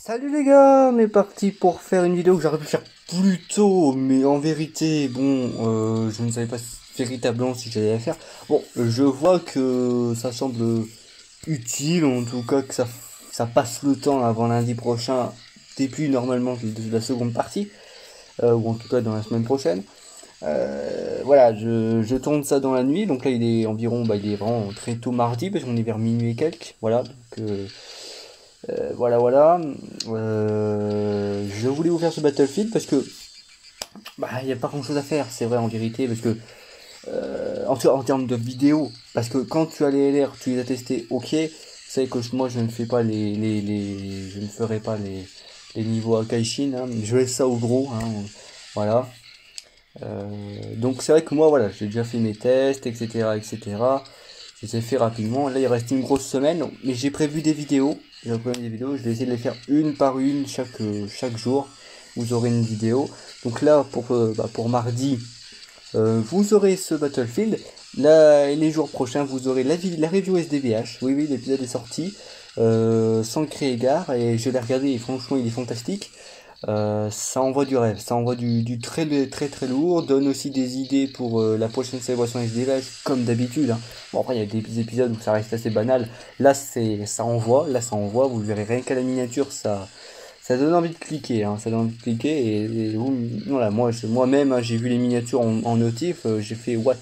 Salut les gars, on est parti pour faire une vidéo que j'aurais pu faire plus tôt, mais en vérité, bon, je ne savais pas véritablement si j'allais la faire. Bon, je vois que ça semble utile, en tout cas que ça passe le temps avant lundi prochain, début normalement de la seconde partie, ou en tout cas dans la semaine prochaine. Voilà, je tourne ça dans la nuit, donc là il est environ, il est vraiment très tôt mardi, parce qu'on est vers minuit et quelques, voilà, voilà. Je voulais vous faire ce Battlefield parce que il n'y a pas grand chose à faire, c'est vrai en vérité, parce que en termes de vidéo, parce que quand tu as les LR, tu les as testés, ok. Vous savez que moi je ne fais pas je ne ferai pas les niveaux à Kaishin, hein, je laisse ça au gros, hein, voilà. Donc c'est vrai que moi voilà, j'ai déjà fait mes tests, etc. Je les ai fait rapidement. Là il reste une grosse semaine, mais j'ai prévu des vidéos. J'ai prévu des vidéos, je vais essayer de les faire une par une chaque jour. Vous aurez une vidéo. Donc là pour mardi, vous aurez ce Battlefield. Là, les jours prochains, vous aurez la review SDBH. Oui, oui, l'épisode est sorti. Sans créer égard. Et je l'ai regardé et franchement, il est fantastique. Ça envoie du rêve, ça envoie du très très très lourd, donne aussi des idées pour la prochaine célébration SDVH, comme d'habitude, hein. Bon après il y a des épisodes où ça reste assez banal, là ça envoie, vous le verrez rien qu'à la miniature, ça donne envie de cliquer, hein, ça donne envie de cliquer voilà, moi-même hein, j'ai vu les miniatures en notif, j'ai fait what?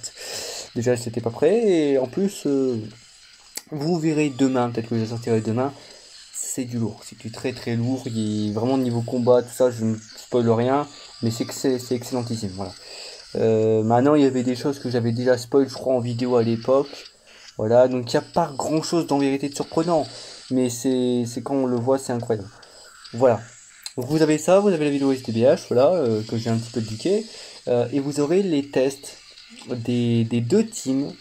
Déjà c'était pas prêt, et en plus vous verrez demain, peut-être que je sortirai demain, c'est du lourd, c'est du très très lourd. Il est vraiment niveau combat, tout ça, je ne spoil rien, mais c'est excellentissime. Voilà. Maintenant, il y avait des choses que j'avais déjà spoil, je crois, en vidéo à l'époque. Voilà, donc il n'y a pas grand chose d'en vérité de surprenant, mais c'est quand on le voit, c'est incroyable. Voilà. Donc vous avez ça, vous avez la vidéo STBH, voilà, que j'ai un petit peu duqué, et vous aurez les tests des deux teams,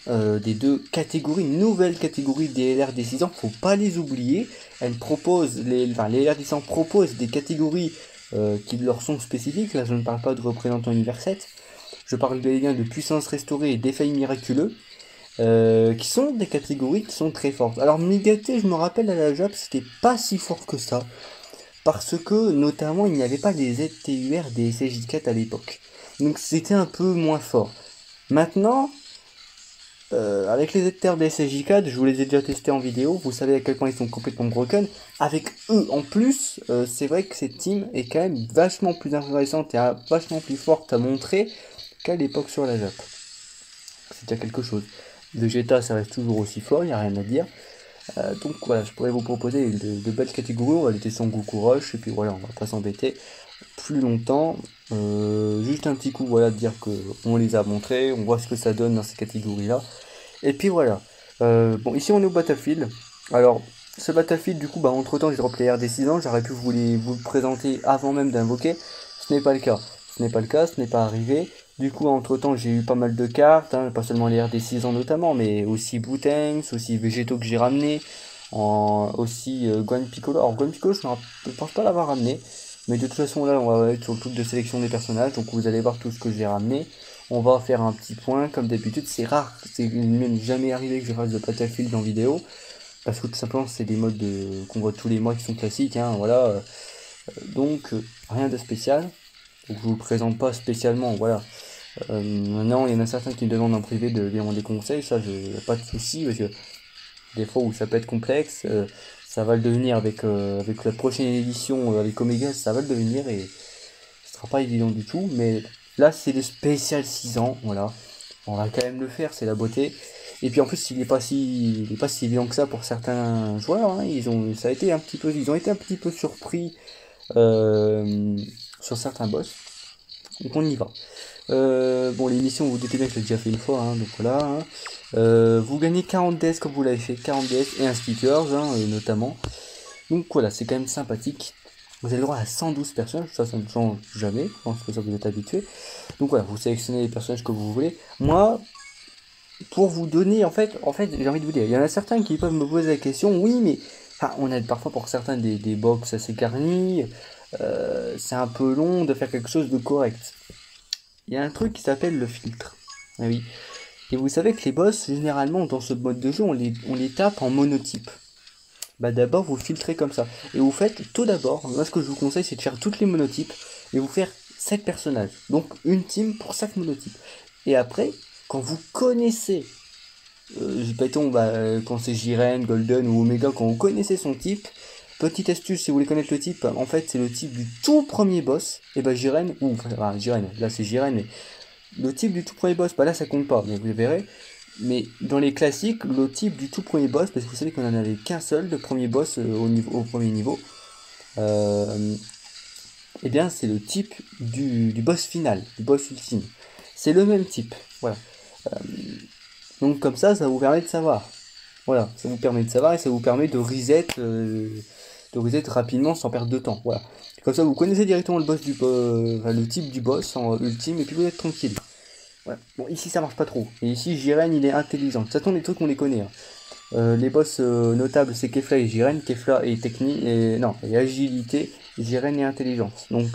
des deux catégories, nouvelles catégories des LR des 6 ans, faut pas les oublier. Elles proposent, les LR des 6 ans proposent des catégories qui leur sont spécifiques. Là, je ne parle pas de représentants univers 7, je parle des liens de puissance restaurée et d'effets miraculeux, qui sont des catégories qui sont très fortes. Alors, Migaté, je me rappelle à la Jap, c'était pas si fort que ça, parce que notamment il n'y avait pas les ZTUR des SJ4 à l'époque. Donc c'était un peu moins fort. Maintenant, avec les ZTR des SJ4, je vous les ai déjà testés en vidéo, vous savez à quel point ils sont complètement broken. Avec eux en plus, c'est vrai que cette team est quand même vachement plus intéressante et vachement plus forte à montrer qu'à l'époque sur la Jap. C'est déjà quelque chose. Vegeta, ça reste toujours aussi fort, il n'y a rien à dire. Donc voilà, je pourrais vous proposer de belles catégories. On va les tester en Goku Rush, et puis voilà, on va pas s'embêter plus longtemps. Juste un petit coup, voilà, de dire que on les a montrés, on voit ce que ça donne dans ces catégories-là. Et puis voilà. Bon, ici on est au Battlefield. Alors, ce Battlefield, du coup, entre temps, j'ai drop les RD 6 ans, j'aurais pu vous le présenter avant même d'invoquer. Ce n'est pas le cas. Ce n'est pas le cas, ce n'est pas arrivé. Du coup, entre temps, j'ai eu pas mal de cartes, hein, pas seulement les RD 6 ans notamment, mais aussi Boutangs, aussi Végétaux que j'ai ramené, aussi Guan Piccolo. Alors, Guan Piccolo, je ne pense pas l'avoir ramené, mais de toute façon, là, on va être sur le truc de sélection des personnages, donc vous allez voir tout ce que j'ai ramené. On va faire un petit point, comme d'habitude, c'est rare, c'est même jamais arrivé que je fasse de Battlefield en vidéo, parce que tout simplement, c'est des modes qu'on voit tous les mois qui sont classiques, hein, voilà. Donc, rien de spécial. Donc, je vous le présente pas spécialement, voilà. Maintenant, il y en a certains qui me demandent en privé de lire des conseils, ça, je pas de souci, parce que des fois où ça peut être complexe, ça va le devenir avec la prochaine édition, avec Omega, ça va le devenir, et ce sera pas évident du tout, mais là, c'est le spécial 6 ans, voilà. On va quand même le faire, c'est la beauté. Et puis en plus, il est pas si évident que ça pour certains joueurs, hein. Ils ont été un petit peu surpris euh, sur certains boss. Donc on y va. Bon, l'émission, vous doutez bien que je l'ai déjà fait une fois, hein, donc voilà, hein. Vous gagnez 40 DS comme vous l'avez fait, 40 DS et un stickers, hein, notamment. Donc voilà, c'est quand même sympathique. Vous avez le droit à 112 personnages, ça ne change jamais, je pense que ça vous êtes habitué. Donc voilà, vous sélectionnez les personnages que vous voulez. Moi, pour vous donner, en fait, j'ai envie de vous dire, il y en a certains qui peuvent me poser la question, oui, mais on a parfois pour certains des box assez garnis, c'est un peu long de faire quelque chose de correct. Il y a un truc qui s'appelle le filtre. Ah oui. Et vous savez que les boss, généralement, dans ce mode de jeu, on les tape en monotype. bah d'abord vous filtrez comme ça. Et vous faites tout d'abord, moi ce que je vous conseille c'est de faire toutes les monotypes et vous faire 7 personnages. Donc une team pour 5 monotypes. Et après, quand vous connaissez, mettons, quand c'est Jiren, Golden ou Omega, quand vous connaissez son type, petite astuce si vous voulez connaître le type, en fait c'est le type du tout premier boss, et bah Jiren, ou enfin Jiren, là c'est Jiren, mais le type du tout premier boss, bah là ça compte pas, mais vous verrez. Mais dans les classiques, le type du tout premier boss, parce que vous savez qu'on en avait qu'un seul, de premier boss au premier niveau, et bien c'est le type du boss final, du boss ultime. C'est le même type, voilà. Donc comme ça vous permet de savoir. Voilà, ça vous permet de savoir et ça vous permet de reset rapidement sans perdre de temps. Voilà. Comme ça vous connaissez directement le boss le type du boss en ultime et puis vous êtes tranquille. Voilà. Bon, ici ça marche pas trop. Et ici Jiren il est intelligent. Ça tombe les trucs on les connaît. Les boss notables c'est Kefla et Jiren. Kefla est technique et non et agilité. Jiren est intelligence. Donc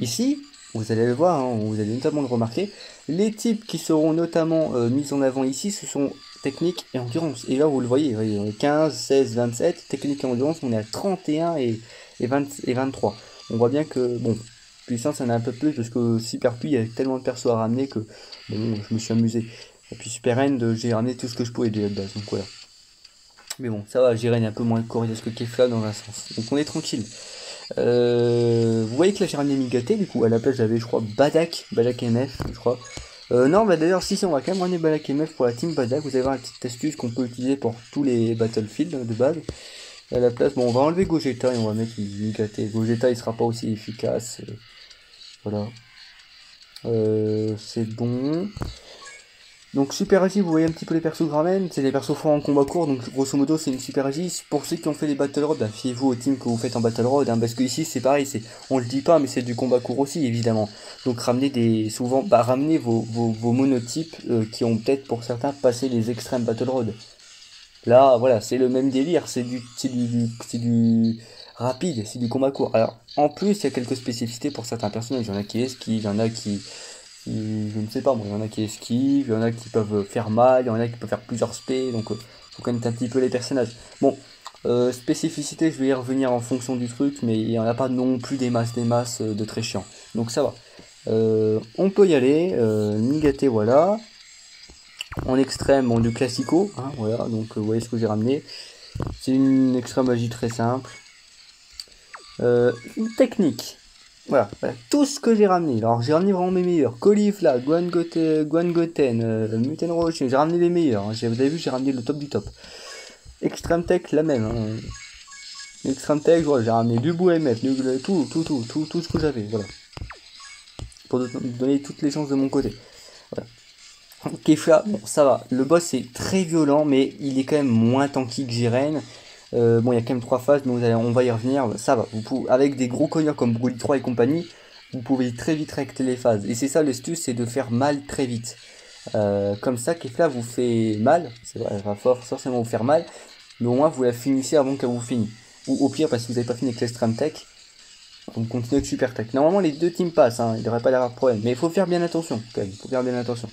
ici vous allez le voir, hein, vous allez notamment le remarquer. Les types qui seront notamment mis en avant ici, ce sont technique et endurance. Et là vous le voyez, 15, 16, 27, technique et endurance, on est à 31 et 23. On voit bien que bon. Puissance, on a un peu plus parce que Super Puy, il y a tellement de persos à ramener que bon, je me suis amusé. Et puis Super End, j'ai ramené tout ce que je pouvais déjà de base, donc voilà. Mais bon, ça va, Jiren est un peu moins coriace que Kefla dans un sens. Donc on est tranquille. Vous voyez que là j'ai ramené Migaté, du coup à la place j'avais je crois Badak MF, je crois. Non, bah d'ailleurs, si, on va quand même ramener Badak MF pour la team Badak. Vous allez voir la petite astuce qu'on peut utiliser pour tous les Battlefield de base. À la place, bon, on va enlever Gogeta et on va mettre Migaté. Gogeta il sera pas aussi efficace. Voilà. C'est bon. Donc Super Agi, vous voyez un petit peu les persos que je ramène. C'est des persos forts en combat court, donc grosso modo c'est une Super Agi. Pour ceux qui ont fait les Battle Road, bah, fiez-vous au team que vous faites en Battle Road, hein, parce que ici c'est pareil, on le dit pas, mais c'est du combat court aussi évidemment. Donc ramenez ramenez vos monotypes qui ont peut-être pour certains passé les extrêmes Battle Road. Là voilà, c'est le même délire, c'est du rapide, c'est du combat court. Alors en plus il y a quelques spécificités pour certains personnages, il y en a qui esquivent, il y en a qui je ne sais pas, bon, il y en a qui esquivent, il y en a qui peuvent faire mal, il y en a qui peuvent faire plusieurs spé, donc faut connaître un petit peu les personnages. Bon, spécificité, je vais y revenir en fonction du truc, mais il n'y en a pas non plus des masses de très chiants. Donc ça va. On peut y aller, Migaté, voilà. En extrême, bon, du classico, hein, voilà, donc vous voyez ce que j'ai ramené. C'est une extrême magie très simple. Une technique. Voilà, tout ce que j'ai ramené. Alors j'ai ramené vraiment mes meilleurs. Caulifla, Guangoten, Muten Roche, j'ai ramené les meilleurs. Hein. Vous avez vu, j'ai ramené le top du top. Extreme Tech, la même. Hein. Extreme Tech, voilà, j'ai ramené du bout MF, tout ce que j'avais. Voilà. Pour donner toutes les chances de mon côté. Voilà. Kefla, bon, ça va. Le boss est très violent, mais il est quand même moins tanky que Jiren. Bon, il y a quand même 3 phases, mais on va y revenir. Ça va. Avec des gros cogneurs comme Broly 3 et compagnie, vous pouvez très vite recter les phases. Et c'est ça l'astuce, c'est de faire mal très vite. Comme ça, Kefla vous fait mal. C'est vrai, elle va forcément vous faire mal. Mais au moins, vous la finissez avant qu'elle vous finisse. Ou au pire, parce que vous n'avez pas fini avec l'Extreme Tech. Donc continuez avec Super Tech. Normalement, les deux teams passent. Hein, il ne devrait pas y avoir de problème. Mais il faut faire bien attention. Quand même, il faut faire bien attention.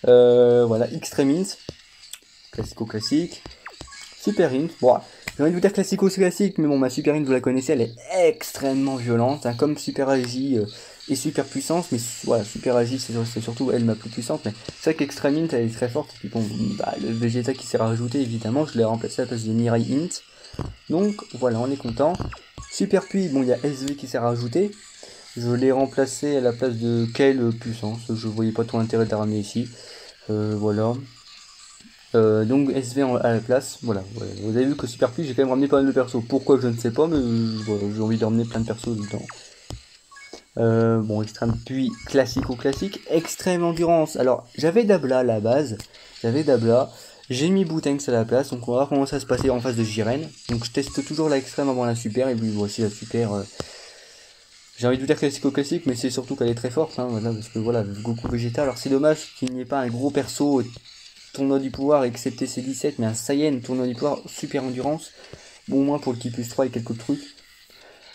Voilà, Extremins. Classique. Super Int. Bon, j'ai envie de vous dire classique, mais bon, ma Super Int, vous la connaissez, elle est extrêmement violente, hein, comme Super Agi et Super Puissance, mais voilà, Super Agi, c'est surtout elle ma plus puissante, mais c'est vrai qu'Extreme Int, elle est très forte, et puis bon, le Vegeta qui s'est rajouté, évidemment, je l'ai remplacé à la place de Mirai Int, donc voilà, on est content. Super Puy, bon, il y a SV qui s'est rajouté, je l'ai remplacé à la place de Kale Puissance, je voyais pas trop l'intérêt de la ramener ici, voilà. Donc SV à la place, voilà. Vous avez vu que Super Puy, j'ai quand même ramené pas mal de persos. Pourquoi je ne sais pas, mais voilà, j'ai envie de ramener plein de persos tout le temps. Bon, Extrême Puy, classique. Extrême Endurance. Alors, j'avais Dabla à la base. J'ai mis Boutenx à la place, donc on va voir comment ça se passait en face de Jiren. Donc je teste toujours la extrême avant la super, et puis voici la super. J'ai envie de vous dire classique, mais c'est surtout qu'elle est très forte, hein, voilà, parce que voilà, Goku Vegeta. Alors c'est dommage qu'il n'y ait pas un gros perso tournoi du pouvoir, excepté C17, mais un Saiyan tournoi du pouvoir, super endurance. Bon, au moins pour le Ki plus 3 et quelques trucs.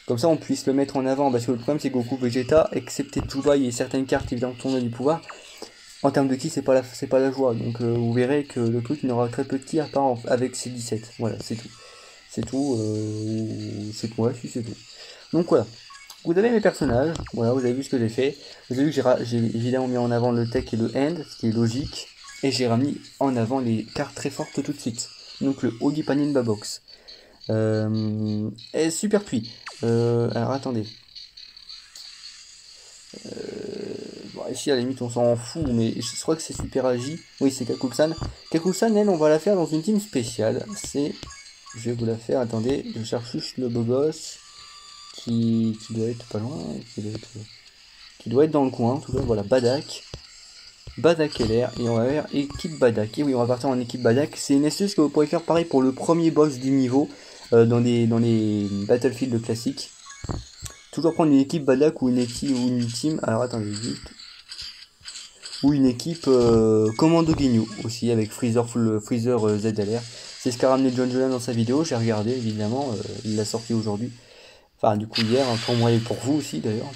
Comme ça, on puisse le mettre en avant, parce que le problème, c'est Goku Vegeta, excepté Chubai et certaines cartes évidemment tournoi du pouvoir, en termes de Ki, c'est pas la joie. Donc, vous verrez que le truc n'aura très peu de Ki à part avec C17. Voilà, c'est tout. c'est tout. C'est quoi, si c'est tout. Donc voilà. Vous avez mes personnages, voilà, vous avez vu ce que j'ai fait. Vous avez vu que j'ai évidemment mis en avant le tech et le end, ce qui est logique. Et j'ai remis en avant les cartes très fortes tout de suite. Donc le Ogipanin Babox. Et Super Puits. Alors attendez. Bon, ici à la limite on s'en fout, mais je crois que c'est Super Agi. Oui, c'est Kakulsan. Kakulsan, elle, on va la faire dans une team spéciale. Je vais vous la faire, attendez, je cherche juste le beau gosse qui doit être pas loin, qui doit être dans le coin, en tout cas, voilà, Badak. Badak LR, et on va faire équipe Badak. Et oui, on va partir en équipe Badak. C'est une astuce que vous pourrez faire pareil pour le premier boss du niveau dans les Battlefield classiques. Toujours prendre une équipe Badak ou une team. Alors attendez, juste. Ou une équipe Commando Ginyu aussi avec Freezer ZLR. C'est ce qu'a ramené John Jolan dans sa vidéo. J'ai regardé évidemment. Il l'a sorti aujourd'hui. Enfin, du coup, hier, hein, pour moi et pour vous aussi d'ailleurs.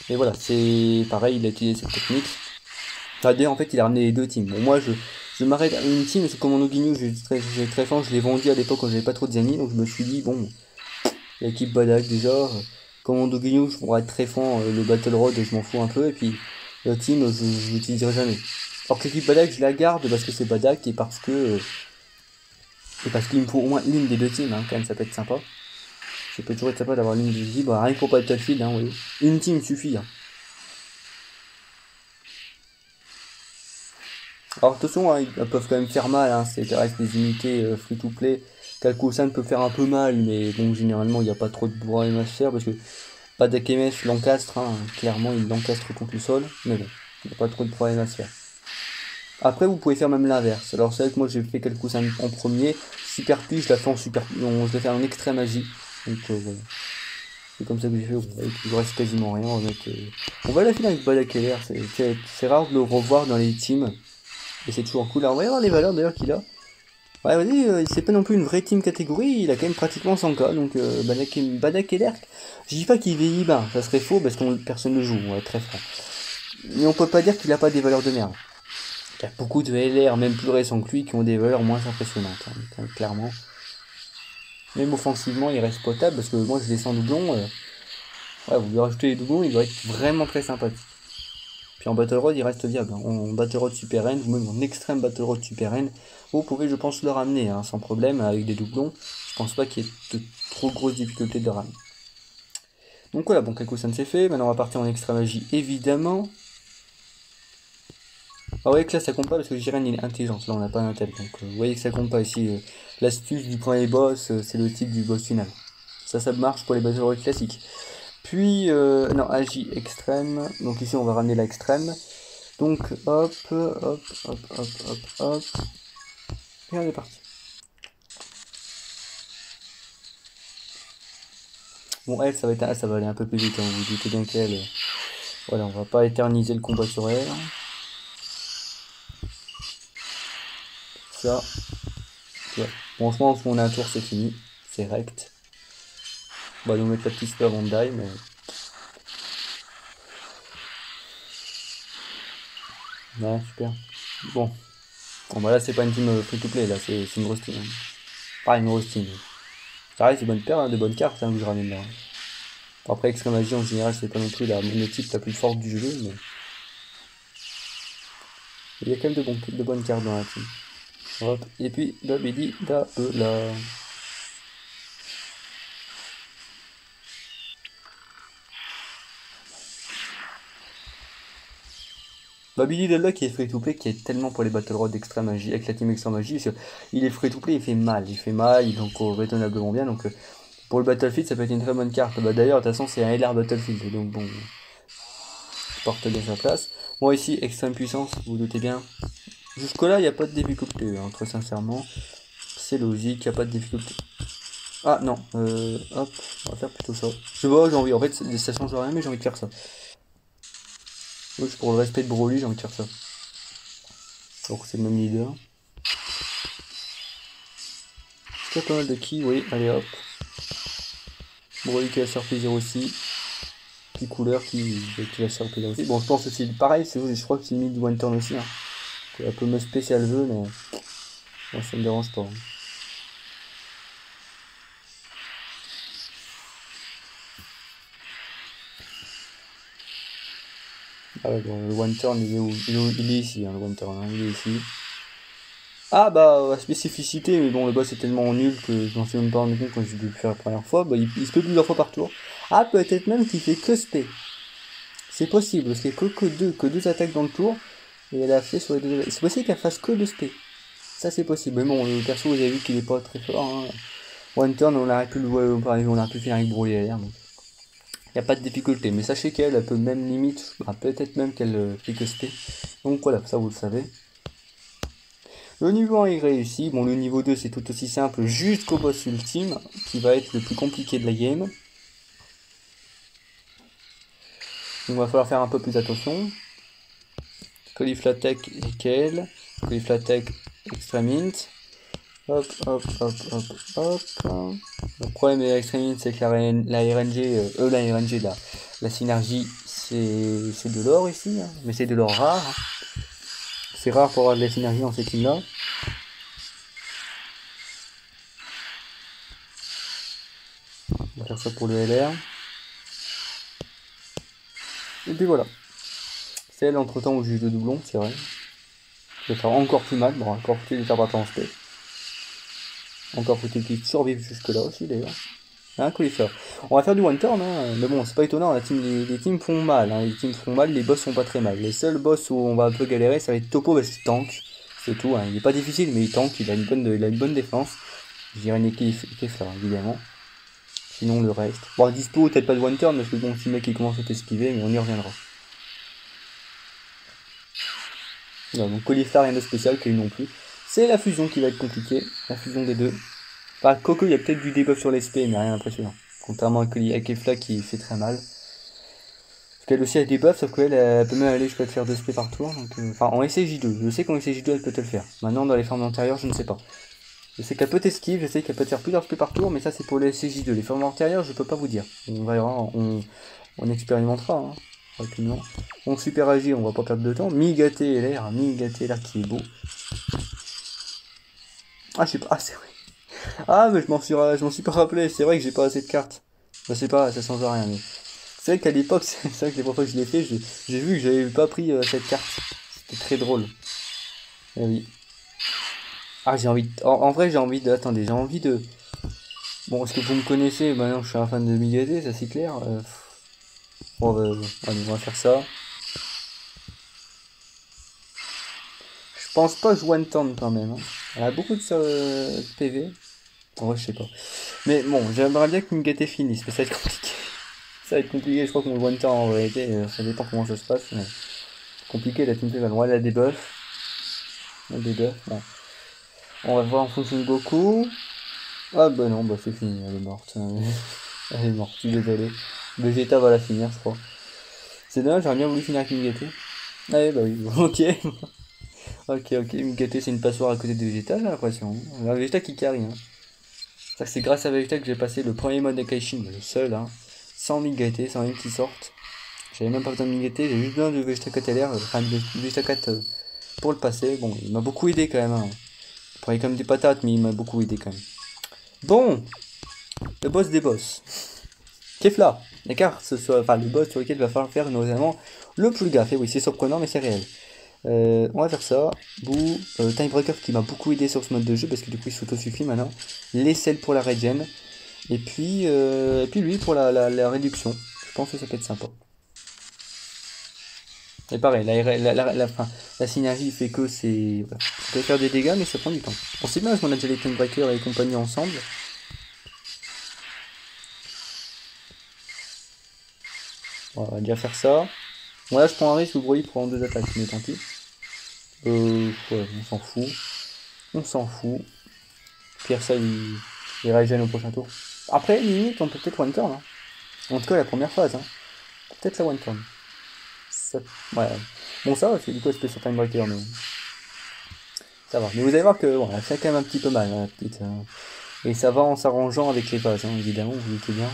Et voilà, c'est pareil, il a utilisé cette technique. En fait, il a ramené les deux teams. Bon, moi, je m'arrête à une team, parce que Commando Ginyu, j'ai très fort, je l'ai vendu à l'époque quand j'avais pas trop de Zani, donc je me suis dit, bon, l'équipe Badak déjà, Commando Ginyu, je pourrais être très fort, le Battle Road, je m'en fous un peu, et puis la team, je l'utiliserai jamais. Alors que l'équipe Badak, je la garde parce que c'est Badak et parce qu'il me faut au moins une des deux teams, hein, quand même, ça peut être sympa. Ça peut toujours être sympa d'avoir une des deux teams, bah, rien que pour Battlefield, hein, oui. Une team suffit, hein. Alors attention, hein, ils peuvent quand même faire mal, hein, ça reste des unités free-to-play. Kalkosan peut faire un peu mal, mais bon, généralement, il n'y a pas trop de problème à se faire, parce que pas d'AKMS l'encastre, hein, clairement, il l'encastre contre le sol, mais bon, il n'y a pas trop de problème à se faire. Après, vous pouvez faire même l'inverse. Alors c'est vrai que moi, j'ai fait Kalkosan en premier, Super Puits, je la fais en je la fais en extrême magie, donc voilà. C'est comme ça que j'ai fait, il reste quasiment rien, on va la finir avec Badak LR, c'est rare de le revoir dans les teams. Et c'est toujours cool. Alors, on va y voir les valeurs d'ailleurs qu'il a. Ouais, vas-y, c'est pas non plus une vraie team catégorie, il a quand même pratiquement 100k. Donc, Badak LR, je dis pas qu'il vieillit bas, ça serait faux parce que personne ne joue, on va être très franc. Mais on peut pas dire qu'il a pas des valeurs de merde. Il y a beaucoup de LR, même plus récents que lui, qui ont des valeurs moins impressionnantes, hein, clairement. Même offensivement, il reste potable parce que moi je descends doublon. Ouais, vous lui rajoutez les doublons, il doit être vraiment très sympathique. Puis en Battle Road, il reste viable. En Battle Road Super N, ou même en extrême Battle Road Super N, vous pouvez, je pense, le ramener hein, sans problème avec des doublons. Je pense pas qu'il y ait de trop grosses difficultés de le ramener. Donc voilà, bon, Kakusan c'est fait. Maintenant, on va partir en extrême magie, évidemment. Ah ouais, que là, ça compte pas parce que Jiren, il est intelligent. Là, on n'a pas d'intel. Donc, vous voyez que ça compte pas ici. L'astuce du premier boss, c'est le type du boss final. Ça marche pour les Battle Road classiques. Puis, non, Agi extrême. Donc ici, on va ramener l'extrême. Donc, hop. Et on est parti. Bon, elle, ça va aller un peu plus vite. Hein, vous doutez bien qu'elle. Voilà, on va pas éterniser le combat sur elle. Ça. Ouais. Bon, franchement, on a un tour, c'est fini. C'est rect. On va nous mettre la petite spell avant de die, mais. Ouais, super. Bon. Bon, bah là, c'est pas une team free-to-play, là, c'est une grosse team. Hein. Pas une grosse team. Ça reste de bonnes cartes hein, que je ramène là. Après, Extreme Magie en général, c'est pas non plus la monotype la plus forte du jeu, mais. Il y a quand même de bonnes cartes dans la team. Hop, et puis, Babidi, là. Babidi là qui est free to play, qui est tellement pour les Battle Road d'Extreme Magie, avec la team Extreme Magie, parce il est free to play, il fait mal, il est encore raisonnablement bien, donc pour le Battlefield, ça peut être une très bonne carte. Bah d'ailleurs, de toute façon, c'est un LR Battlefield, donc bon, je porte bien sa place. Moi ici, extrême puissance, vous doutez bien. Jusque-là, il n'y a pas de difficulté, hein, très sincèrement. C'est logique, il n'y a pas de difficulté. Ah non, hop, on va faire plutôt ça. Je vois, j'ai envie, en fait, ça change rien, mais j'ai envie de faire ça. Oui, pour le respect de Broly, j'ai envie de faire ça. Donc c'est le même leader. Est-ce qu'il y a pas mal de qui? Oui, allez hop. Broly qui va se faire plaisir aussi. Petit couleur qui va se faire plaisir aussi. Bon, je pense que c'est pareil, je crois que c'est limite du one turn aussi. Hein. C'est un peu me spécial veut, mais bon, ça me dérange pas. Hein. Ah ouais, bon, le one turn il est où? Il est ici, hein, le one turn, hein, il est ici. Ah bah, la spécificité, mais bon, le boss est tellement nul que je m'en suis même pas rendu compte quand j'ai dû le faire la première fois. Bah, il se peut plusieurs fois par tour. Ah, peut-être même qu'il fait que spé. C'est possible, parce qu'il n'y a que deux attaques dans le tour. Et elle a fait sur les deux. C'est possible qu'elle fasse que de spé. Ça, c'est possible. Mais bon, le perso, vous avez vu qu'il est pas très fort. Hein. One turn, on aurait pu le voir, par exemple, on aurait pu finir avec Brouiller l'air. Donc, il n'y a pas de difficulté. Mais sachez qu'elle, elle peut même limite, bah, peut-être même qu'elle fait que spé. Donc voilà, ça vous le savez. Le niveau 1 est réussi. Bon, le niveau 2, c'est tout aussi simple jusqu'au boss ultime, qui va être le plus compliqué de la game. Donc, il va falloir faire un peu plus attention. Cauliflatech et Kale. Cauliflatech Extreme Int. Hop, hop, hop, hop, hop. Le problème de l'Extreme Int, c'est que la RNG, la synergie, c'est de l'or ici, hein. Mais c'est de l'or rare. Hein. C'est rare pour avoir de la synergie dans ces teams-là. On va faire ça pour le LR. Et puis voilà. C'est elle entre temps où j'ai eu 2 doublons, c'est vrai. Je vais faire encore plus mal. Bon, encore faut-il les faire battre en spé. Encore faut-il qu'ils survivent jusque-là aussi d'ailleurs. Hein, cauliflower. On va faire du one turn, hein. Mais bon, c'est pas étonnant, les teams font mal. Hein. Les teams font mal, les boss sont pas très mal. Les seuls boss où on va un peu galérer, ça va être Topo parce qu'il tank. C'est tout, hein. Il est pas difficile, mais il tank, il a une bonne défense. Je dirais une Kefla, évidemment. Sinon, le reste. Bon, dispo, peut-être pas de one turn, parce que bon, si le mec il commence à t'esquiver, mais on y reviendra. Non, donc cauliflower, rien de spécial, qu'il non plus. C'est la fusion qui va être compliquée, la fusion des deux. Enfin, Coco, il y a peut-être du debuff sur l'SP, mais rien d'impressionnant. Contrairement à Kefla qui fait très mal. Parce qu'elle aussi a des buffs, sauf qu'elle elle peut même aller jusqu'à te faire 2 SP par tour. Donc, enfin, en SCJ2, je sais qu'en SCJ2 elle peut te le faire. Maintenant, dans les formes antérieures, je ne sais pas. Je sais qu'elle peut t'esquive, je sais qu'elle peut te faire plusieurs SP par tour, mais ça c'est pour les SCJ2. Les formes antérieures, je peux pas vous dire. On verra, on expérimentera. Hein, rapidement. On super agir, on va pas perdre de temps. Mi-gâté LR qui est beau. Ah, je sais pas, ah, c'est vrai. Ah, mais je m'en suis pas rappelé, c'est vrai que j'ai pas assez de cartes. Je sais pas, ça change rien, mais. C'est vrai qu'à l'époque, c'est vrai que les fois que je l'ai fait, j'ai vu que j'avais pas pris cette carte. C'était très drôle. Eh oui. Ah, j'ai envie de... En vrai, j'ai envie de... Attendez, j'ai envie de... Bon, est-ce que vous me connaissez? Maintenant, je suis un fan de Migadé, ça c'est clair. Bon, allez, on va faire ça. Je pense pas jouer one turn quand même. Hein. Elle a beaucoup de PV. En vrai, je sais pas. Mais bon, j'aimerais bien que Migadé finisse, mais ça va être compliqué. Ça va être compliqué, je crois qu'on le one turn en réalité. Ça dépend comment ça se passe. Mais... Compliqué, la team PV. Ouais, elle a des buffs. Elle a des buffs, bon. On va voir en fonction de Goku. Ah bah non, bah c'est fini, elle est morte. Elle est morte, je suis désolé. Vegeta va la finir, je crois. C'est dommage, j'aurais bien voulu finir avec Migate. Ah ouais, bah oui, ok. Ok, Migate c'est une passoire à côté de Vegeta, j'ai l'impression. La Vegeta qui carry, hein. C'est grâce à Vegeta que j'ai passé le premier mode de Kaishin, le seul, hein. Sans Migate, sans une qui sorte. J'avais même pas besoin de Migate, j'ai juste besoin de Vegeta 4 LR, enfin de Vegeta 4 pour le passer. Bon, il m'a beaucoup aidé quand même, hein. Il prenait comme des patates, mais il m'a beaucoup aidé quand même. Bon, le boss des boss. Kefla, d'accord, enfin le boss sur lequel il va falloir faire notamment le plus gaffe. Et oui, c'est surprenant, mais c'est réel. On va faire ça. Bouh, Timebreaker qui m'a beaucoup aidé sur ce mode de jeu parce que du coup il s'auto-suffit maintenant. Les selles pour la regen. Et puis lui pour la réduction. Je pense que ça peut être sympa. Et pareil, la synergie fait que c'est. Voilà. Ça peut faire des dégâts, mais ça prend du temps. On sait bien qu'on a déjà les Timebreaker et les compagnies ensemble. On va déjà faire ça. Bon là je prends un risque, vous voyez, pour en 2 attaques, mais tant pis. Ouais, on s'en fout. On s'en fout. Pierre ça il régène au prochain tour. Après, limite, on peut peut-être one turn. Hein. En tout cas la première phase. Hein. Peut-être la one turn. Ça... Ouais. Bon ça va, c'est du coup SP sur Timebreaker, mais. Ça va. Mais vous allez voir que bon, elle fait quand même un petit peu mal, hein, la petite. Et ça va en s'arrangeant avec les phases, hein, évidemment, vous doutez bien.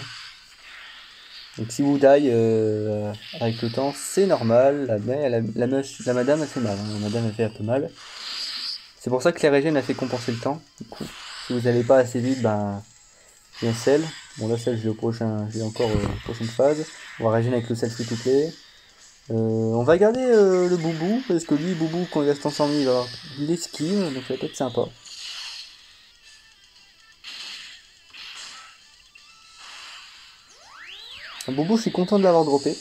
Donc si vous die avec le temps, c'est normal. La madame a fait mal. Hein. La madame a fait un peu mal. C'est pour ça que les régènes a fait compenser le temps. Du coup, si vous n'allez pas assez vite, ben il y a sel. Bon là sel j'ai encore prochaine phase. On va régénérer avec le sel free to play. On va garder le Boubou, parce que lui, Boubou, quand il reste ensemble, il va avoir l'esquive, donc ça va être sympa. Boubou, je suis content de l'avoir droppé.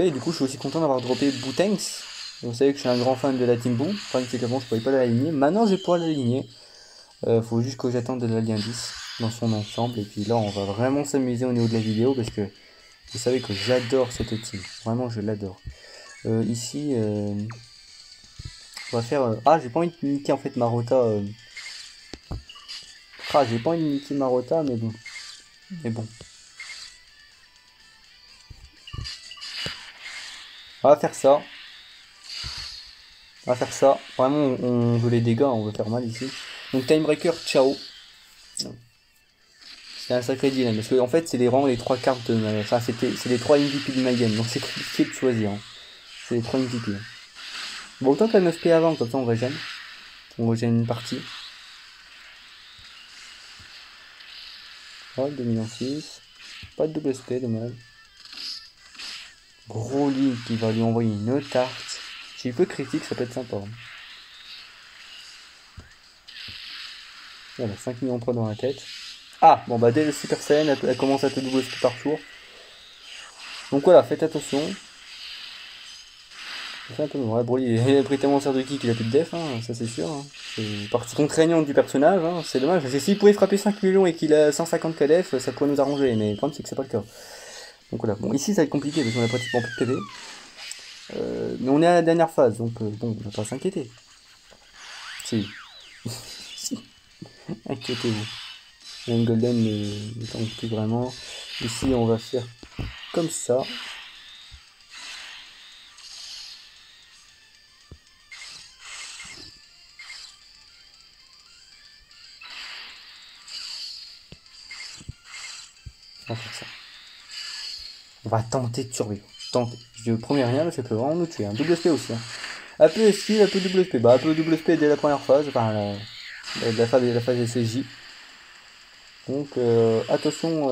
Et du coup, je suis aussi content d'avoir droppé Boutanks. Vous savez que je suis un grand fan de la Team Boo. Le problème, c'est qu'avant, je pouvais pas l'aligner. Maintenant, je vais pouvoir l'aligner. Faut juste que j'attende de l'indice dans son ensemble. Et puis là, on va vraiment s'amuser au niveau de la vidéo, parce que vous savez que j'adore cette team. Vraiment, je l'adore. Ici, on va faire... Ah, j'ai pas envie de niquer en fait Marota. Ah, j'ai pas envie de niquer Marota, mais bon. On va faire ça. Vraiment, on veut les dégâts, on veut faire mal ici. Donc Timebreaker, ciao. C'est un sacré dilemme. Parce que en fait, c'est les 3 cartes de... Enfin, c'est les 3 MVP de ma game. Donc c'est compliqué de choisir. Hein. C'est les 3 MVP. Bon, autant qu'elle 9P avant, comme ça on régène. On régène une partie. Oh, 2,6 millions. Pas de double SP, dommage. Gros lit qui va lui envoyer une tarte. S'il peut critique, ça peut être sympa. Voilà, 5 millions 3 dans la tête. Ah, bon bah dès le Super Saiyan, elle commence à te double SP par tour. Donc voilà, faites attention. C'est un peu bon. Ouais, Broly, il a pris tellement cher de kick qu'il a plus de def, hein, ça c'est sûr. Hein. C'est partie contraignante du personnage, hein, c'est dommage. Parce que s'il pouvait frapper 5 millions et qu'il a 150 KDF, ça pourrait nous arranger. Mais le problème c'est que c'est pas le cas. Donc voilà, bon ici ça va être compliqué parce qu'on a pratiquement plus de PV. Mais on est à la dernière phase, donc bon, on va pas s'inquiéter. Si. Inquiétez-vous. Même Golden ne tente plus vraiment. Ici on va faire comme ça. On va faire ça. On va tenter de survivre. Tenter. Je promets rien, mais ça peut vraiment nous tuer. Un double SP aussi. Hein. Un peu skill, un peu double SP. Bah, un peu double SP dès la première phase. Enfin, la phase SSJ. Donc, attention.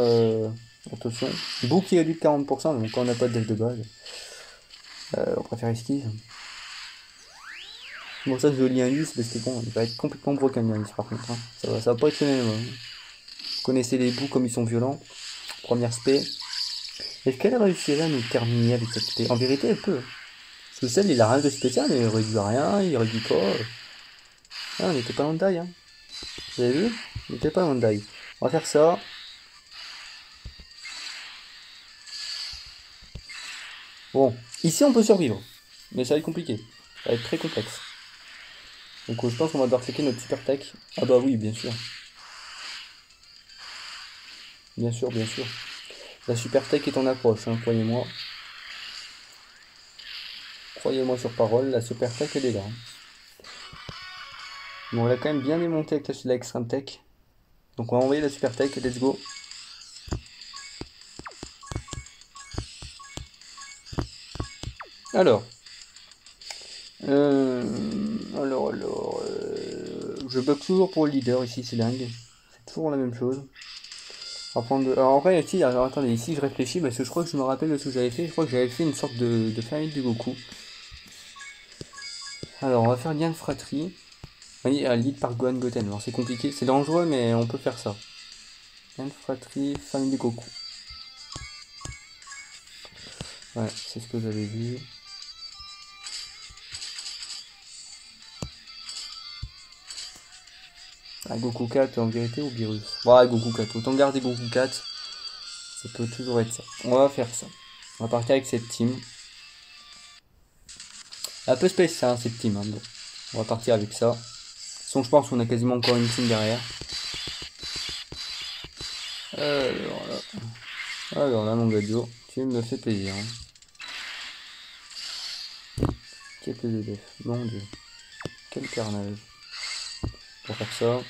Attention. Book qui réduit de 40%. Donc, quand on n'a pas de dev de base, on préfère esquive. Bon, ça, je lis un lisse parce que bon, il va être complètement broken un lisse par contre. Hein. Ça va pas être le même. Hein. Vous connaissez les bouts comme ils sont violents. Première spé. Est-ce qu'elle réussirait à nous terminer avec cette spé? En vérité, elle peut. Parce que celle, il a rien de spécial, il réduit rien, il réduit pas. Ah, on était pas loin de die, hein. Vous avez vu? On était pas loin de die. On va faire ça. Bon, ici on peut survivre. Mais ça va être compliqué. Ça va être très complexe. Donc je pense qu'on va devoir checker notre super tech. Ah bah oui, bien sûr. Bien sûr, bien sûr. La super tech est en approche, hein, croyez-moi. Croyez-moi sur parole, la super tech elle est là. Bon, on l'a quand même bien démonté avec la extreme tech. Donc on va envoyer la super tech, let's go. Alors. Je bug toujours pour le leader ici, c'est dingue. C'est toujours la même chose. Alors en vrai, ici, alors attendez, ici je réfléchis parce que je crois que je me rappelle de ce que j'avais fait. Je crois que j'avais fait une sorte de famille de Goku. Alors on va faire lien de fratrie. Oui, lead par Gohan Goten. Alors c'est compliqué, c'est dangereux, mais on peut faire ça. Lien de fratrie, famille de Goku. Ouais, c'est ce que j'avais vu. Ah, Goku 4 en vérité ou Virus? Ouais, Goku 4. Autant garder Goku 4. Ça peut toujours être ça. On va faire ça. On va partir avec cette team. Un peu space ça, hein, cette team. Hein. Bon. On va partir avec ça. De toute façon, je pense qu'on a quasiment encore une team derrière. Alors là, mon gadio, tu me fais plaisir. Hein. Quel PDF, mon dieu. Quel carnage. On va faire ça.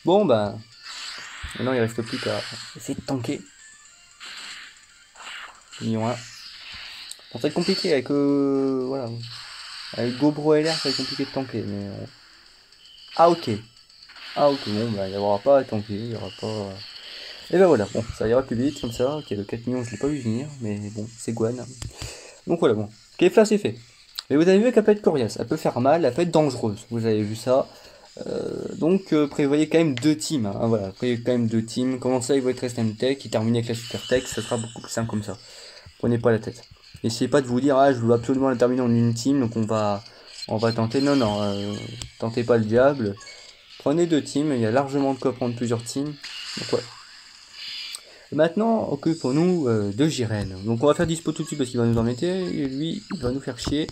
Bon, bah. Maintenant, il reste plus qu'à essayer de tanker. Million 1. Bon, ça va être compliqué avec. Voilà. Avec GoPro LR, ça va être compliqué de tanker. Mais. Ah, ok. Ah, ok. Bon, bah, il n'y aura pas à tanker. Il n'y aura pas. Et ben voilà, bon, ça ira plus vite comme ça. Ok, le 4 millions, je l'ai pas vu venir, mais bon, c'est Gwen. Donc voilà, bon. Kefla, c'est fait. Mais vous avez vu qu'elle peut être coriace, elle peut faire mal, elle peut être dangereuse. Vous avez vu ça. Donc prévoyez quand même deux teams. Hein, voilà, prévoyez quand même deux teams. Commencez avec votre STM Tech, qui termine avec la Super Tech, ça sera beaucoup plus simple comme ça. Prenez pas la tête. Essayez pas de vous dire, ah, je veux absolument la terminer en une team, donc on va tenter. Non, non, tentez pas le diable. Prenez deux teams, il y a largement de quoi prendre plusieurs teams. Donc ouais. Maintenant, occupons-nous de Jiren. Donc on va faire dispo tout de suite parce qu'il va nous embêter. Et lui, il va nous faire chier.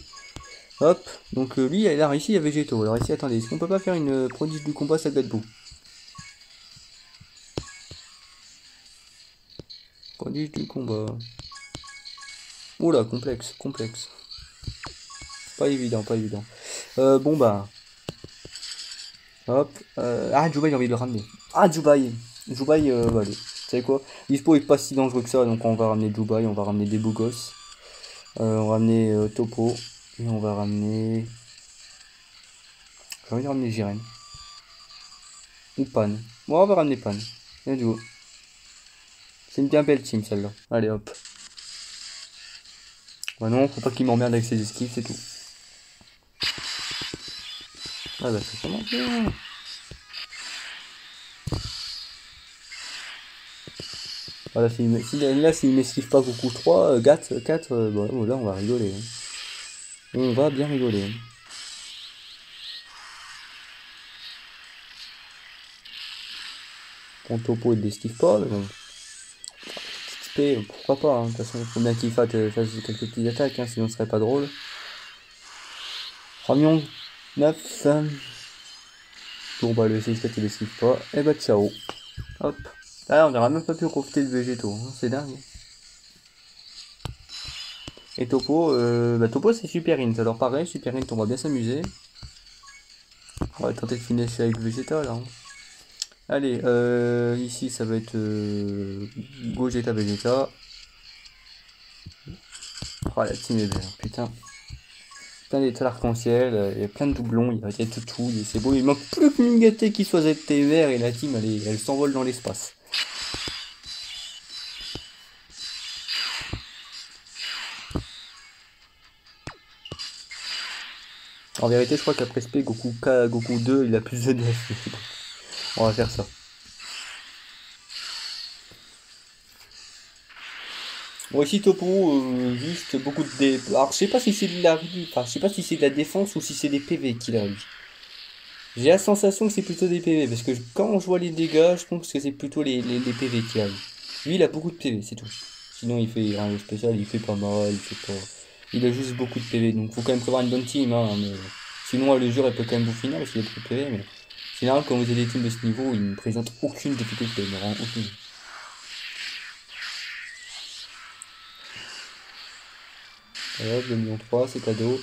Hop. Donc lui, alors ici, il y a Végéto. Alors ici, attendez, est-ce qu'on peut pas faire une prodige du combat Sagatbo? Prodige du combat. Oula, complexe, complexe. Pas évident, pas évident. Bon bah. Hop. Ah, Jubai, j'ai envie de le ramener. Ah, Jubai. Jubai, bah, allez. Vous savez quoi? Dispo est pas si dangereux que ça, donc on va ramener Jubai, on va ramener des beaux gosses. On va ramener Topo. Et on va ramener. J'ai envie de ramener Jiren. Ou Pan. Bon, on va ramener Pan. Let's go. C'est une bien belle team celle-là. Allez hop. Bah non, faut pas qu'il m'emmerde avec ses esquives, c'est tout. Ah bah c'est vraiment bien. Voilà, s'il m'esquive pas Goku 3, 4, bah, là on va rigoler. Hein. On va bien rigoler. Hein. Ton Topo il l'esquive pas, mais bon. XP, pourquoi pas, hein. De toute façon, il faut bien qu'il fasse quelques petites attaques, hein, sinon ce serait pas drôle. 3 millions 9. Bon bah le 6-4 il l'esquive pas. Et bah ciao. Hop. Ah, on n'aura même pas pu profiter de végétaux, hein. C'est dingue. Et Topo, Topo c'est Super Int. Alors pareil, Super Int on va bien s'amuser. On va tenter de finir avec Vegeta là. Hein. Allez, ici ça va être Gogeta Vegeta. Oh la team est belle, putain. Plein d'étoiles arc-en-ciel, il y a plein de doublons, il y a tout, c'est beau. Il manque plus que Mingate qui soit ZT vert et la team elle s'envole dans l'espace. En vérité, je crois qu'après SP, Goku 2, il a plus de DF. On va faire ça. Bon, ici Topo, juste beaucoup de dé. Alors, je sais pas si c'est de la, enfin, je sais pas si c'est de la défense ou si c'est des PV qu'il a eu. J'ai la sensation que c'est plutôt des PV, parce que quand je vois les dégâts, je pense que c'est plutôt les PV qu'il a eu. Lui, il a beaucoup de PV, c'est tout. Sinon, il fait rien de spécial, il fait pas mal, il fait pas. Il a juste beaucoup de PV, donc faut quand même prévoir une bonne team, hein, mais... Sinon, à l'usure, elle peut quand même vous finir parce qu'il y a beaucoup de PV, mais. En général, quand vous avez des teams de ce niveau, ils ne présentent aucune difficulté, vraiment aucune. Hop, 2 millions 3, c'est cadeau.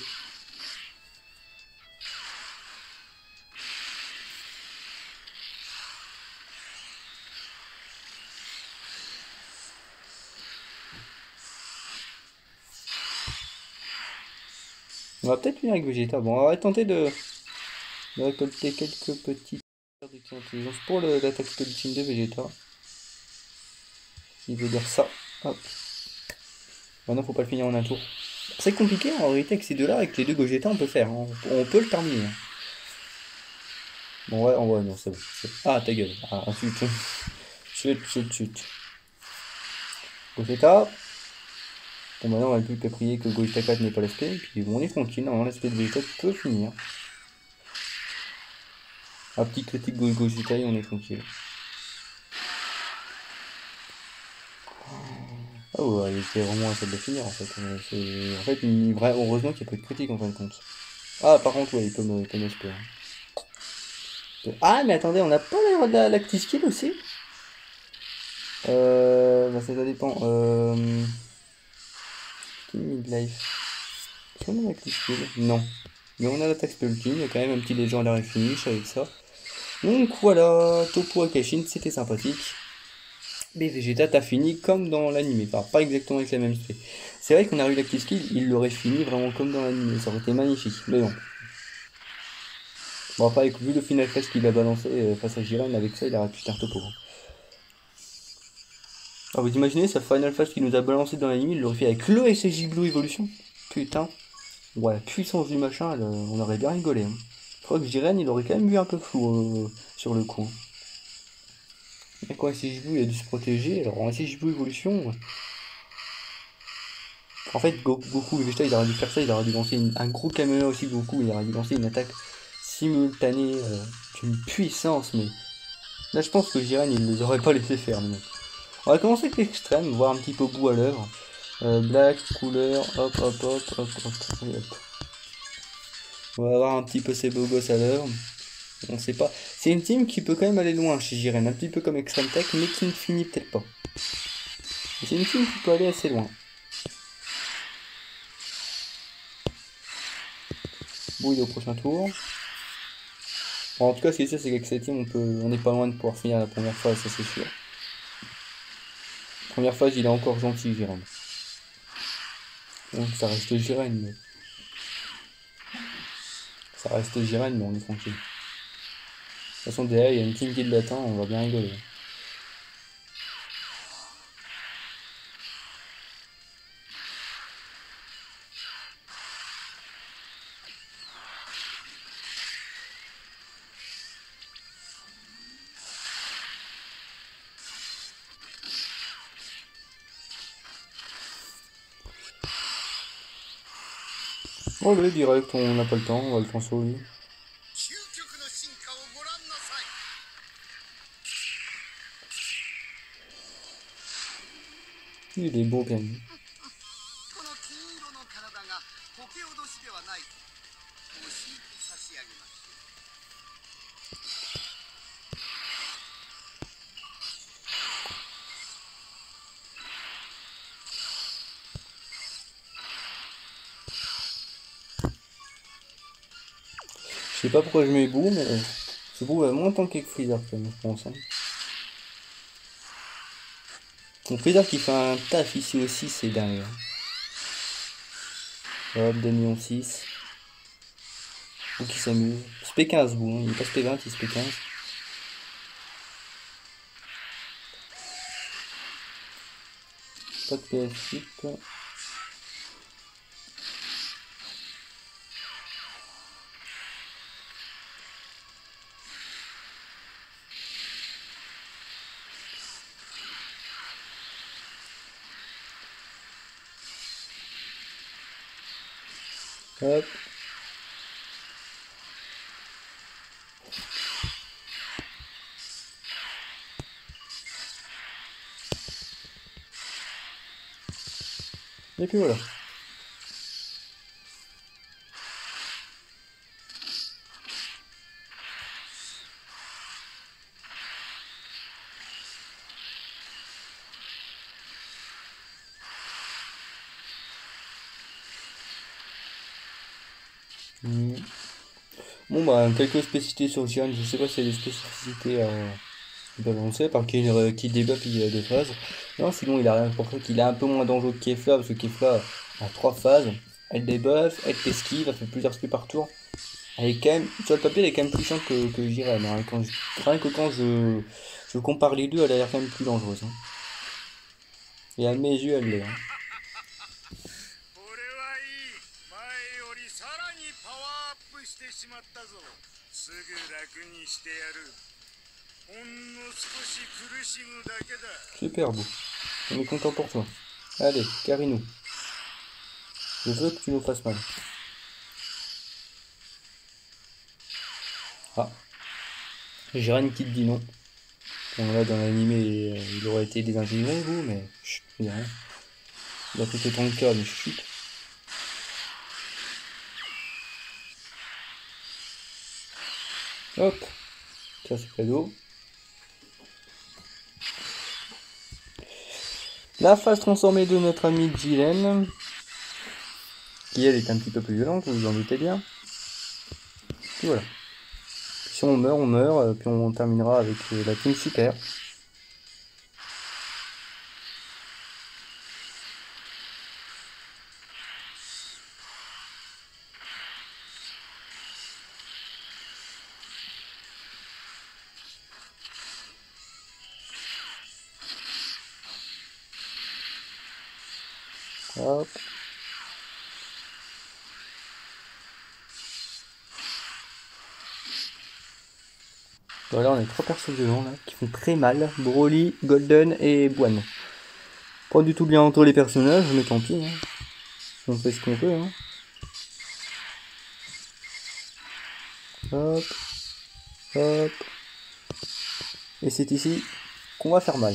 On va peut-être finir avec Vegeta. Bon, on va tenter de récolter quelques petites intelligence pour l'attaque ultime de Vegeta. Il veut dire ça. Hop. Maintenant, faut pas le finir en un tour. C'est compliqué en réalité avec ces deux-là, avec les deux Gogeta, on peut faire. Hein. On peut le terminer. Hein. Bon, ouais, non, c'est bon. Ah, ta gueule. Ah, chut. Chut. Gogeta. Bon, maintenant, on va plus qu'à prier que Gogeta 4 n'est pas l'aspect. Et puis, bon, on est tranquille. Normalement, l'aspect de Vegeta peut finir. Un petit critique Gogeta et on est tranquille. Ah ouais, c'est vraiment un seul de finir en fait. Heureusement qu'il n'y a pas de critique en fin de compte. Ah, par contre, ouais, il peut me spare. Ah, mais attendez, on n'a pas l'Actiskill aussi? Ça dépend. Midlife. Est-ce qu'on a l'Actiskill? Non. Mais on a l'attaque Spelkin, il y a quand même un petit légendaire finish avec ça. Donc voilà, Topo Akashin, c'était sympathique. Mais Vegeta t'as fini comme dans l'anime, enfin pas exactement avec la même spé. C'est vrai qu'on a eu l'active skill, il l'aurait fini vraiment comme dans l'anime, ça aurait été magnifique, mais bon. Bon après, vu le final face qu'il a balancé face à Jiren, avec ça il aurait pu faire Topo. Ah, vous imaginez, sa Final Flash qui nous a balancé dans l'anime, il l'aurait fait avec le SSJ Blue Evolution. Putain. Ouais, la puissance du machin, on aurait bien rigolé. Hein. Je crois que Jiren, il aurait quand même vu un peu flou sur le coup. Et quand SSJ Blue, il a dû se protéger, alors en SSJ Blue Evolution... En fait, Goku et Vegeta, il aurait dû faire ça, il aurait dû lancer un gros caméra aussi, Goku, il aurait dû lancer une attaque simultanée d'une puissance, mais... Là, je pense que Jiren, il les aurait pas laissé faire, mais bon. On va commencer avec l'extrême, voir un petit peu bout à l'œuvre. Black, couleur, hop, hop, hop, hop, hop, hop. On va voir un petit peu ces beaux gosses à l'œuvre. On sait pas. C'est une team qui peut quand même aller loin chez Jiren, un petit peu comme Extreme Tech, mais qui ne finit peut-être pas. C'est une team qui peut aller assez loin. Bouille au prochain tour. Bon, en tout cas, ce qui est sûr, c'est qu'avec cette team, on n'est pas loin de pouvoir finir la première phase, ça c'est sûr. Première phase, il est encore gentil, Jiren. Donc ça reste Jiren, mais... Ça reste Jiren, mais on est tranquille. De toute façon, derrière, il y a une team qui l'attend, on va bien rigoler. Oh, le direct, on n'a pas le temps, on va le transformer. Il est beau quand même. Je sais pas pourquoi je mets Boo, mais ce Boo va moins tanker que Freezer quand même, je pense. Hein. Bon, Freezer qui fait un taf ici aussi, c'est dingue. Hop, 2 millions 6. Boo qui s'amuse. SP15 Boo, hein. Il est pas SP20, il est SP15. Pas de PS8. Hop. Et puis voilà. Bon bah quelques spécificités sur Jiren, je sais pas s'il y a des spécificités avancées, par qui débuff il a 2 phases. Non, sinon il a rien pour ça qu'il est un peu moins dangereux que Kefla, parce que Kefla a 3 phases. Elle débuff, elle t'esquive, elle fait plusieurs speeds par tour. Elle est quand même, sur le papier elle est quand même plus chiante que Jiren. Hein. Rien que quand je compare les deux, elle a l'air quand même plus dangereuse. Hein. Et à mes yeux elle l'est. Hein. Super beau. On est content pour toi. Allez, carry-nous. Je veux que tu nous fasses mal. Ah. Jiren qui te dit non. Bon là dans l'animé il aurait été désintégré vous, mais chut, il y a rien. Il a fait autant de cas, mais chut. Hop. Ça c'est cadeau. La phase transformée de notre ami Jiren, qui elle est un petit peu plus violente, vous vous en doutez bien. Et voilà. Si on meurt, puis on terminera avec la team super. Hop. Voilà, on a 3 persos violents là, qui font très mal. Broly, Golden et Boine. Pas du tout bien entre les personnages, mais tant pis. Hein. On fait ce qu'on peut. Hein. Hop. Hop. Et c'est ici qu'on va faire mal.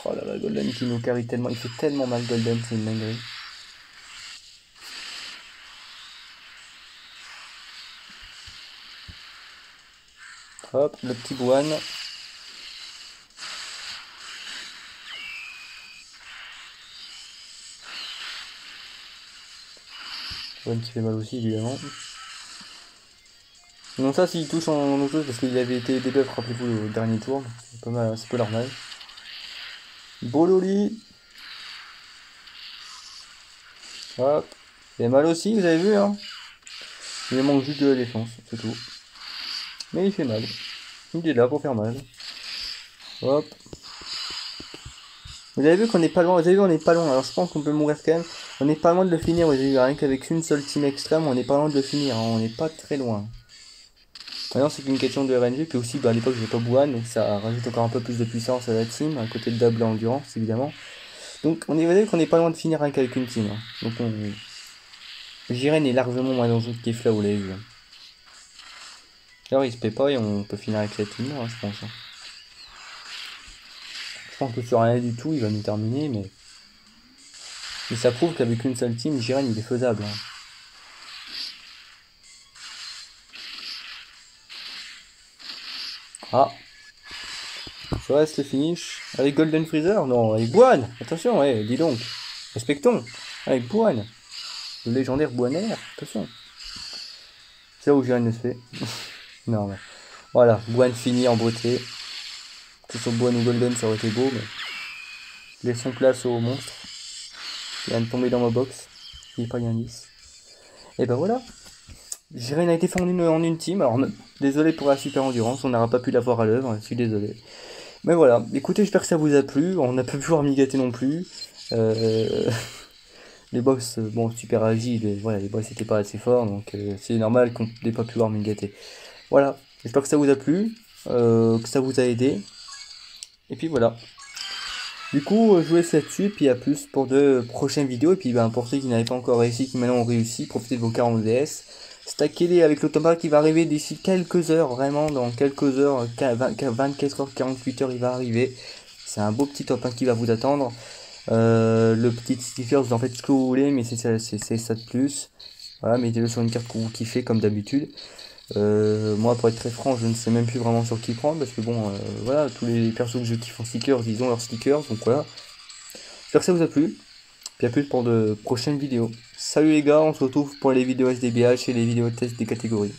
Oh là là, Golden qui nous carry tellement. Il fait tellement mal Golden, c'est une dinguerie. Hop, le petit Boine. Boine qui fait mal aussi, évidemment. Non, ça, s'il touche en auto, parce qu'il avait été debuff, rappelez-vous, au dernier tour. C'est pas mal, c'est pas normal. Bololi. Hop. Il fait mal aussi, vous avez vu, hein. Il manque juste de la défense, c'est tout. Mais il fait mal. Il est là pour faire mal. Hop. Vous avez vu qu'on est pas loin, vous avez vu on est pas loin, alors je pense qu'on peut mourir quand même. On n'est pas loin de le finir, vous avez vu, rien qu'avec une seule team extrême, on n'est pas loin de le finir, hein. On n'est pas très loin. Maintenant c'est qu'une question de RNG, puis aussi à l'époque j'ai pas Bouane, donc ça rajoute encore un peu plus de puissance à la team, à côté de double endurance évidemment. Donc on est, vous avez vu qu'on n'est pas loin de finir rien qu'avec une team. Hein. Donc Jiren est largement moins dangereux que Kefla, vous l'avez vu. Hein. Alors il se paie pas et on peut finir avec la team, hein, je pense. Hein. Je pense que sur rien du tout il va nous terminer, mais ça prouve qu'avec une seule team, Jiren il est faisable. Hein. Ah, ça reste le finish avec Golden Freezer? Non, avec Boine. Attention, ouais, dis donc. Respectons. Avec Boine. Le légendaire Boinaire. Attention. C'est là où Jiren ne se fait. Non, mais. Voilà, Boine fini en beauté. Que ce soit Boine ou Golden, ça aurait été beau, mais. Laissons place au monstre. Il vient de tomber dans ma box. Il n'est pas bien lisse. Et ben voilà. Jiren a été fait en une team. Alors, désolé pour la super endurance. On n'aura pas pu l'avoir à l'œuvre. Je suis désolé. Mais voilà, écoutez, j'espère que ça vous a plu. On n'a pas pu pouvoir m'y gâter non plus. Les boss, bon, super agiles, voilà, les boss n'étaient pas assez forts, donc c'est normal qu'on n'ait pas pu pouvoir m'y gâter. Voilà, j'espère que ça vous a plu, que ça vous a aidé. Et puis voilà. Du coup, je vous laisse là-dessus, puis à plus pour de prochaines vidéos. Et puis ben, pour ceux qui n'avaient pas encore réussi, qui maintenant ont réussi, profitez de vos 40 DS. Stackez-les avec l'autobot qui va arriver d'ici quelques heures, vraiment dans quelques heures, 24 heures, 48 heures, il va arriver. C'est un beau petit top 1 qui va vous attendre. Le petit sticker, vous en faites ce que vous voulez, mais c'est ça de plus. Voilà, mettez-le sur une carte que vous kiffez comme d'habitude. Moi, pour être très franc, je ne sais même plus vraiment sur qui prendre parce que bon, voilà, tous les persos que je kiffe en stickers, ils ont leurs stickers, donc voilà. J'espère que ça vous a plu. Puis à plus pour de prochaines vidéos. Salut les gars, on se retrouve pour les vidéos SDBH et les vidéos test des catégories.